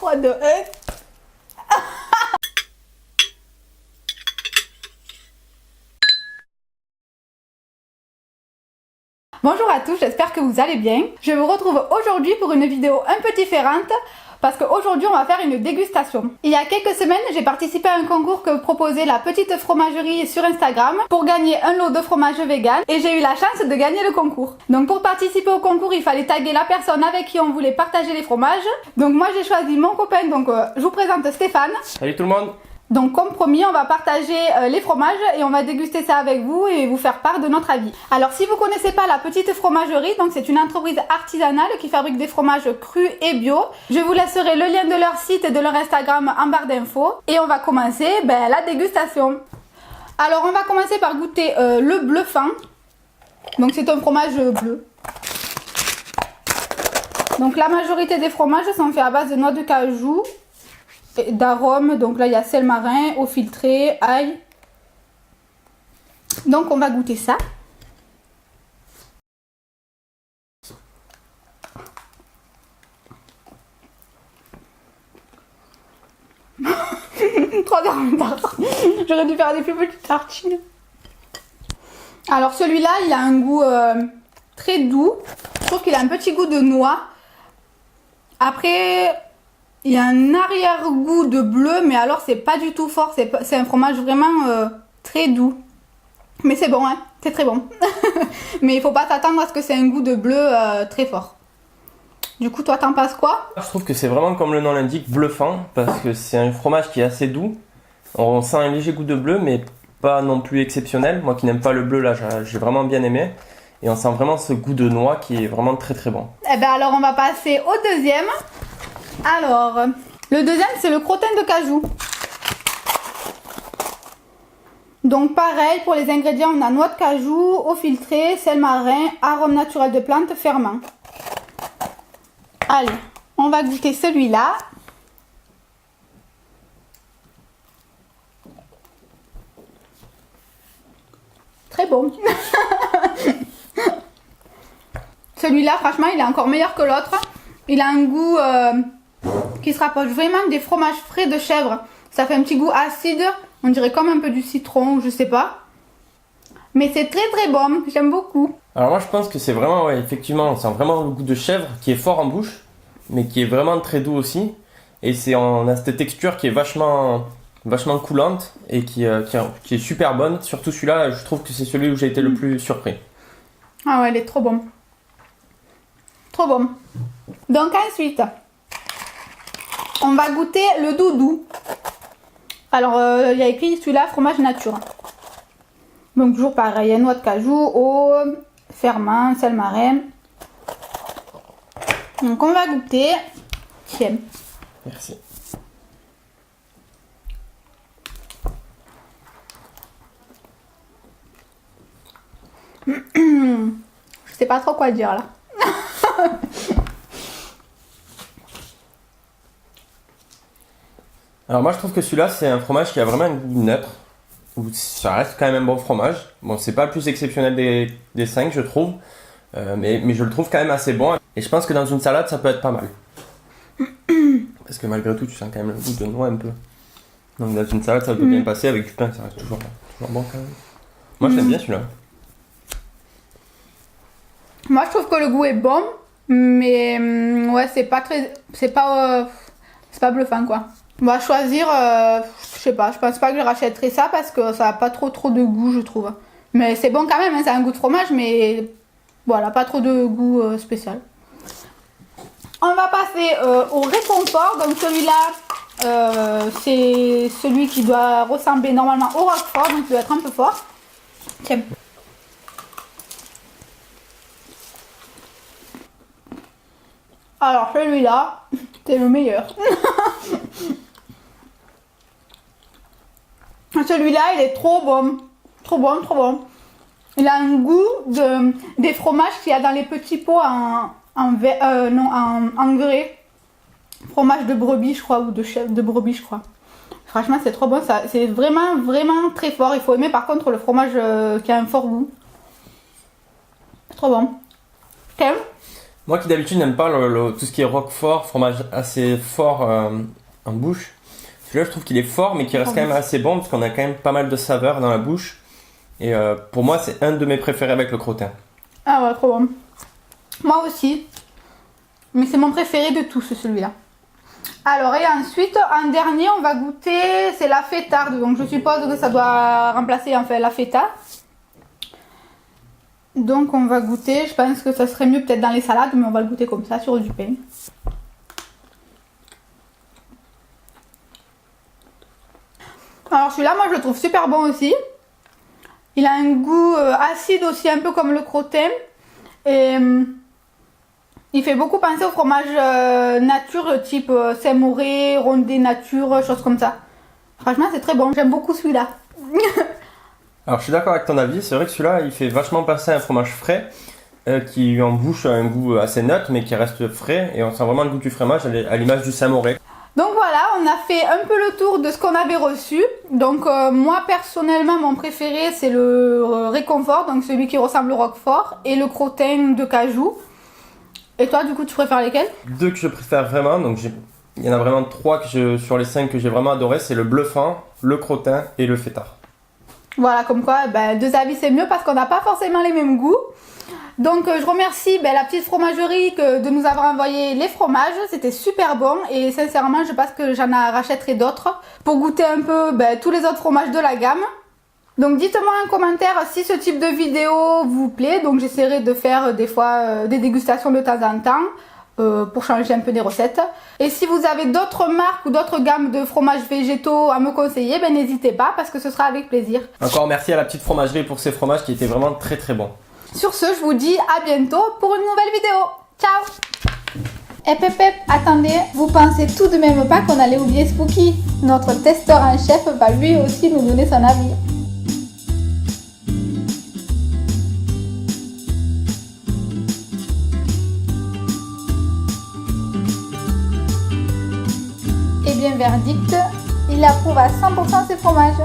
3, 2, 1. Bonjour à tous, j'espère que vous allez bien. Je vous retrouve aujourd'hui pour une vidéo un peu différente parce qu'aujourd'hui on va faire une dégustation. Il y a quelques semaines, j'ai participé à un concours que proposait la petite fromagerie sur Instagram pour gagner un lot de fromage vegan et j'ai eu la chance de gagner le concours. Donc pour participer au concours, il fallait taguer la personne avec qui on voulait partager les fromages. Donc moi j'ai choisi mon copain, donc je vous présente Stéphane. Salut tout le monde. Donc comme promis, on va partager les fromages et on va déguster ça avec vous et vous faire part de notre avis. Alors si vous connaissez pas la petite fromagerie, donc c'est une entreprise artisanale qui fabrique des fromages crus et bio. Je vous laisserai le lien de leur site et de leur Instagram en barre d'infos. Et on va commencer la dégustation. Alors on va commencer par goûter le bluffant. Donc c'est un fromage bleu. Donc la majorité des fromages sont faits à base de noix de cajou, d'arômes, donc là il y a sel marin, eau filtrée, ail. Donc on va goûter ça. Trop d'arômes. J'aurais dû faire des plus petites tartines. Alors celui-là il a un goût très doux. Je trouve qu'il a un petit goût de noix. Après il y a un arrière-goût de bleu, mais alors c'est pas du tout fort, c'est un fromage vraiment très doux. Mais c'est bon, hein, c'est très bon. Mais il faut pas s'attendre à ce que c'est un goût de bleu très fort. Du coup, toi t'en penses quoi? Je trouve que c'est vraiment comme le nom l'indique, bluffant, parce que c'est un fromage qui est assez doux. On sent un léger goût de bleu, mais pas non plus exceptionnel. Moi qui n'aime pas le bleu, là j'ai vraiment bien aimé. Et on sent vraiment ce goût de noix qui est vraiment très très bon. Eh ben alors on va passer au deuxième. Alors, le deuxième c'est le crottin de cajou. Donc pareil, pour les ingrédients, on a noix de cajou, eau filtrée, sel marin, arôme naturel de plante, ferment. Allez, on va goûter celui-là. Très bon. Celui-là, franchement, il est encore meilleur que l'autre. Il a un goût qui se rapproche vraiment des fromages frais de chèvre. Ça fait un petit goût acide, on dirait comme un peu du citron, je sais pas. Mais c'est très très bon, j'aime beaucoup. Alors moi je pense que c'est vraiment, ouais, effectivement, on sent vraiment le goût de chèvre qui est fort en bouche, mais qui est vraiment très doux aussi. Et on a cette texture qui est vachement coulante et qui est super bonne. Surtout celui-là, je trouve que c'est celui où j'ai été le plus surpris. Ah ouais, il est trop bon. Trop bon. Donc ensuite, on va goûter le doudou. Alors, il y a écrit celui-là, fromage nature. Donc toujours pareil, noix de cajou, eau, ferment, sel marin. Donc on va goûter. Tiens. Merci. Je sais pas trop quoi dire là. Alors moi je trouve que celui-là c'est un fromage qui a vraiment un goût neutre. Où ça reste quand même un bon fromage. Bon, c'est pas le plus exceptionnel des 5 je trouve. Mais je le trouve quand même assez bon. Et je pense que dans une salade ça peut être pas mal. Parce que malgré tout tu sens quand même le goût de noix un peu. Donc dans une salade ça peut bien passer, avec du pain ça reste toujours bon quand même. Moi j'aime bien celui-là. Moi je trouve que le goût est bon. Mais ouais, c'est pas bluffant quoi. On va choisir, je sais pas, je pense pas que je rachèterai ça parce que ça a pas trop de goût je trouve. Mais c'est bon quand même, hein, ça a un goût de fromage, mais voilà, pas trop de goût spécial. On va passer au réconfort, donc celui-là, c'est celui qui doit ressembler normalement au roquefort, donc il doit être un peu fort. Tiens. Alors celui-là, c'est le meilleur. Celui-là, il est trop bon. Trop bon, trop bon. Il a un goût des fromages qu'il y a dans les petits pots en grès. Fromage de brebis, je crois, ou de brebis, je crois. Franchement, c'est trop bon. C'est vraiment, vraiment très fort. Il faut aimer, par contre, le fromage qui a un fort goût. Trop bon. T'aimes? Moi qui d'habitude n'aime pas tout ce qui est roquefort, fromage assez fort en bouche. Celui-là je trouve qu'il est fort mais qui reste quand même assez bon parce qu'on a quand même pas mal de saveurs dans la bouche. Et pour moi c'est un de mes préférés avec le crottin. Ah ouais, trop bon. Moi aussi. Mais c'est mon préféré de tous celui-là. Alors et ensuite en dernier on va goûter, c'est la fêtarde. Donc je suppose que ça doit remplacer enfin la feta. Donc on va goûter, je pense que ça serait mieux peut-être dans les salades, mais on va le goûter comme ça sur du pain. Alors celui-là, moi je le trouve super bon aussi. Il a un goût acide aussi, un peu comme le crottin. Et il fait beaucoup penser au fromage nature, type Saint-Mauré, Rondé nature, choses comme ça. Franchement c'est très bon, j'aime beaucoup celui-là. Alors je suis d'accord avec ton avis, c'est vrai que celui-là il fait vachement passer un fromage frais qui en bouche a un goût assez neutre mais qui reste frais et on sent vraiment le goût du fromage à l'image du Saint-Mauré. Donc voilà, on a fait un peu le tour de ce qu'on avait reçu. Donc moi personnellement mon préféré c'est le réconfort, donc celui qui ressemble au roquefort, et le crottin de cajou. Et toi du coup tu préfères lesquels? Deux que je préfère vraiment, donc il y en a vraiment trois sur les 5 que j'ai vraiment adoré, c'est le bluffant, le crottin et le fêtard. Voilà, comme quoi, deux avis c'est mieux parce qu'on n'a pas forcément les mêmes goûts. Donc je remercie la petite fromagerie de nous avoir envoyé les fromages, c'était super bon et sincèrement je pense que j'en rachèterai d'autres pour goûter un peu tous les autres fromages de la gamme. Donc dites-moi en commentaire si ce type de vidéo vous plaît, donc j'essaierai de faire des fois des dégustations de temps en temps. Pour changer un peu des recettes. Et si vous avez d'autres marques ou d'autres gammes de fromages végétaux à me conseiller, n'hésitez pas parce que ce sera avec plaisir. Encore merci à la petite fromagerie pour ces fromages qui étaient vraiment très très bons. Sur ce, je vous dis à bientôt pour une nouvelle vidéo. Ciao! Attendez, vous pensez tout de même pas qu'on allait oublier Spooky? Notre testeur en chef va lui aussi nous donner son avis. Et bien verdict, il approuve à 100% ses fromages.